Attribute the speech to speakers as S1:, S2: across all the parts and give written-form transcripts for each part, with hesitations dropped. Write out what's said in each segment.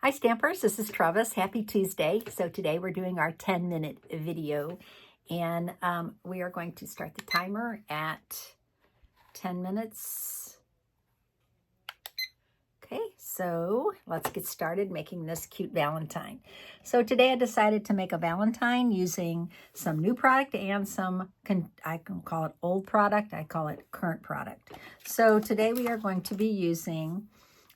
S1: Hi Stampers, this is Trevis. Happy Tuesday. So today we're doing our 10-minute video and we are going to start the timer at 10 minutes. Okay, so let's get started making this cute Valentine. So today I decided to make a Valentine using some new product and some, I can call it old product, I call it current product. So today we are going to be using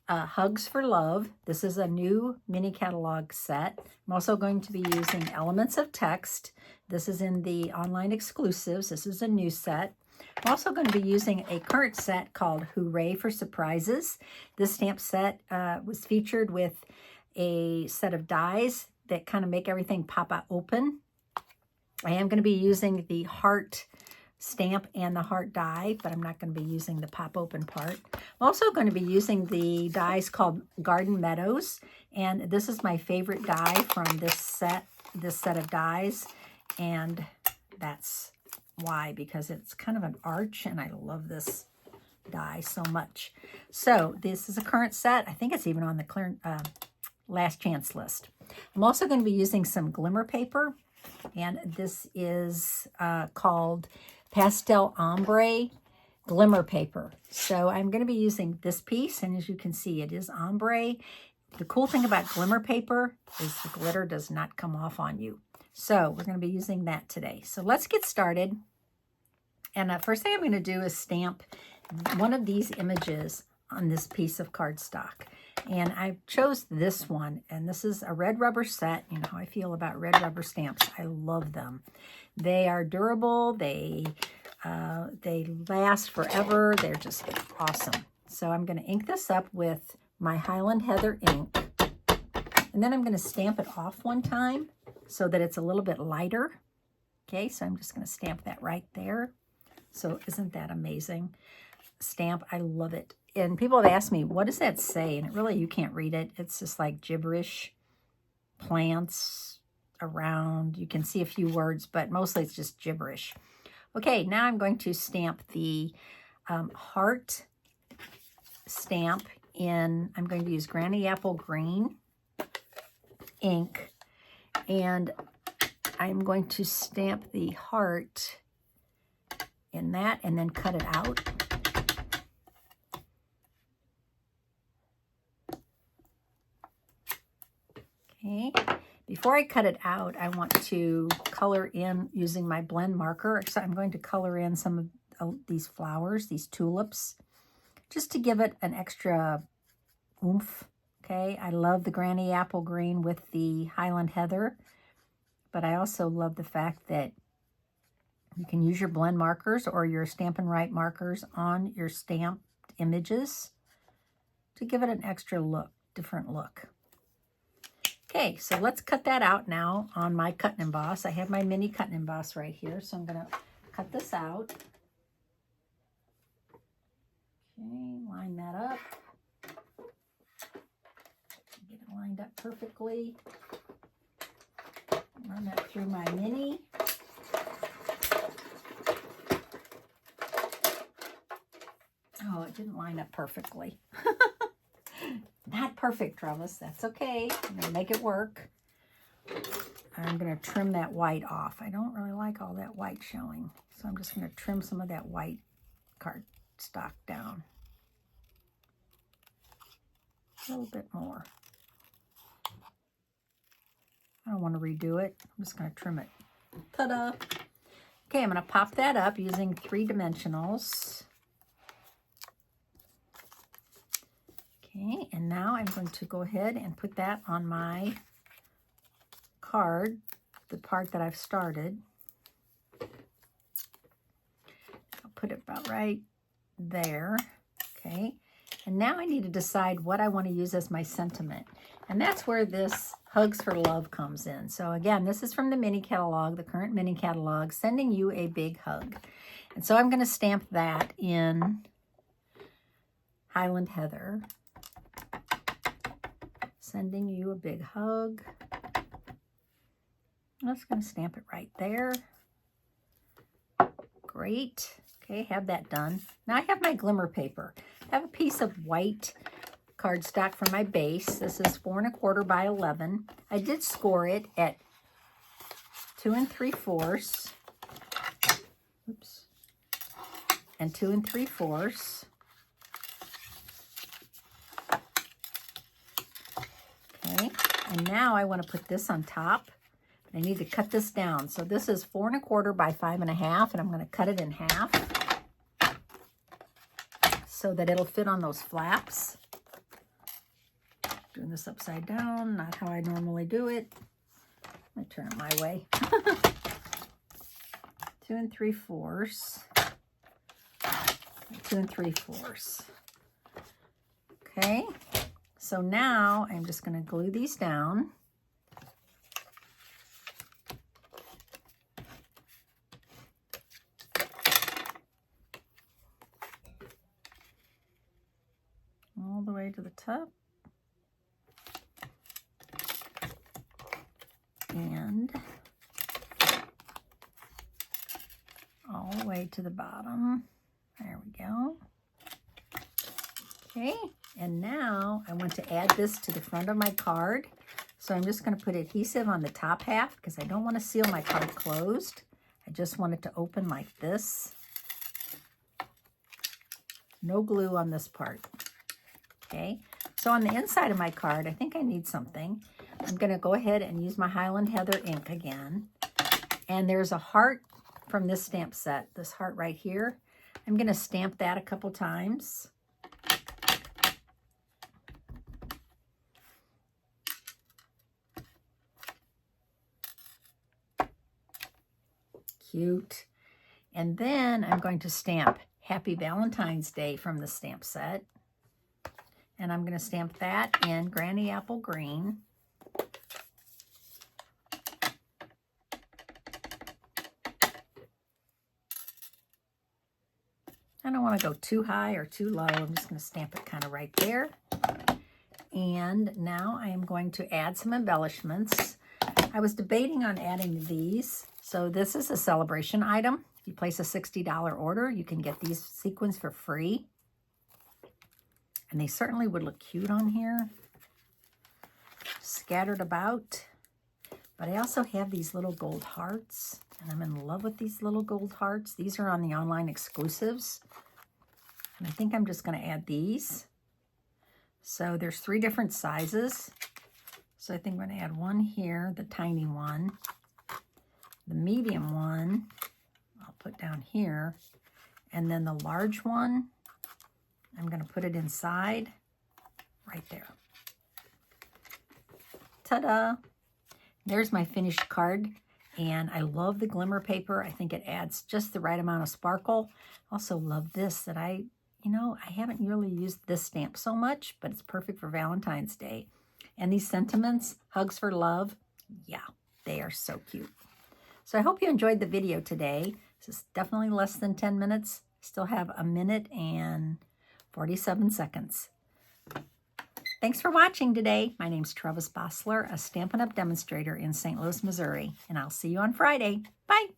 S1: Hugs for Love. This is a new mini catalog set. I'm also going to be using Elements of Text. This is in the online exclusives. This is a new set. I'm also going to be using a current set called Hooray for Surprises. This stamp set was featured with a set of dies that kind of make everything pop out open. I am going to be using the heart stamp and the heart die, but I'm not going to be using the pop open part. I'm also going to be using the dies called Garden Meadows, and this is my favorite die from this set of dies, and that's why, because it's kind of an arch and I love this die so much. So this is a current set. I think it's even on the last chance list. I'm also going to be using some glimmer paper, and this is called Pastel Ombré Glimmer Paper. So I'm going to be using this piece, and as you can see, it is ombre. The cool thing about glimmer paper is the glitter does not come off on you. So we're going to be using that today. So let's get started. And the first thing I'm going to do is stamp one of these images on this piece of cardstock. And I chose this one, and this is a red rubber set. You know how I feel about red rubber stamps. I love them. They are durable. They last forever. They're just awesome. So I'm going to ink this up with my Highland Heather ink. And then I'm going to stamp it off one time so that it's a little bit lighter. Okay, so I'm just going to stamp that right there. So isn't that amazing? Stamp, I love it. And people have asked me, what does that say? And really, you can't read it. It's just like gibberish, plants around. You can see a few words, but mostly it's just gibberish. Okay, now I'm going to stamp the heart stamp in, I'm going to use Granny Apple Green ink. And I'm going to stamp the heart in that and then cut it out. Okay, before I cut it out, I want to color in using my blend marker. So I'm going to color in some of these flowers, these tulips, just to give it an extra oomph. Okay, I love the Granny Apple Green with the Highland Heather, but I also love the fact that you can use your blend markers or your Stampin' Right markers on your stamped images to give it an extra look, different look. Okay, so let's cut that out now on my cut and emboss. I have my mini cut and emboss right here, so I'm going to cut this out. Okay, line that up. Get it lined up perfectly. Run that through my mini. Oh, it didn't line up perfectly. Not perfect, Trevis. That's okay. I'm going to make it work. I'm going to trim that white off. I don't really like all that white showing, so I'm just going to trim some of that white cardstock down. A little bit more. I don't want to redo it. I'm just going to trim it. Ta-da! Okay, I'm going to pop that up using 3 dimensionals. Okay, and now I'm going to go ahead and put that on my card, the part that I've started. I'll put it about right there. Okay, and now I need to decide what I want to use as my sentiment. And that's where this Hugs for Love comes in. So again, this is from the mini catalog, the current mini catalog, sending you a big hug. And so I'm going to stamp that in Highland Heather. Sending you a big hug. I'm just going to stamp it right there. Great. Okay, have that done. Now I have my glimmer paper. I have a piece of white cardstock for my base. This is 4 1/4 by 11. I did score it at 2 3/4. Oops. And 2 3/4. Okay, and now I want to put this on top. I need to cut this down. So this is 4 1/4 by 5 1/2, and I'm going to cut it in half so that it'll fit on those flaps. Doing this upside down, not how I normally do it. Let me turn it my way. 2 3/4. 2 3/4. Okay, so now I'm just going to glue these down. All the way to the top. And all the way to the bottom. There we go. Okay, and now I want to add this to the front of my card. So I'm just going to put adhesive on the top half because I don't want to seal my card closed. I just want it to open like this. No glue on this part. Okay, so on the inside of my card, I think I need something. I'm going to go ahead and use my Highland Heather ink again. And there's a heart from this stamp set, this heart right here. I'm going to stamp that a couple times. Cute. And then I'm going to stamp Happy Valentine's Day from the stamp set. And I'm going to stamp that in Granny Apple Green. I don't want to go too high or too low. I'm just going to stamp it kind of right there. And now I am going to add some embellishments. I was debating on adding these. So this is a celebration item. If you place a $60 order, you can get these sequins for free. And they certainly would look cute on here, scattered about. But I also have these little gold hearts, and I'm in love with these little gold hearts. These are on the online exclusives. And I think I'm just going to add these. So there's 3 different sizes. So I think I'm going to add one here, the tiny one. The medium one, I'll put down here. And then the large one, I'm going to put it inside right there. Ta-da! There's my finished card. And I love the glimmer paper. I think it adds just the right amount of sparkle. Also love this that I haven't really used this stamp so much, but it's perfect for Valentine's Day. And these sentiments, hugs for love, yeah, they are so cute. So I hope you enjoyed the video today. This is definitely less than 10 minutes. Still have 1 minute and 47 seconds. Thanks for watching today. My name's Trevis Bosler, a Stampin' Up! Demonstrator in St. Louis, Missouri, and I'll see you on Friday. Bye!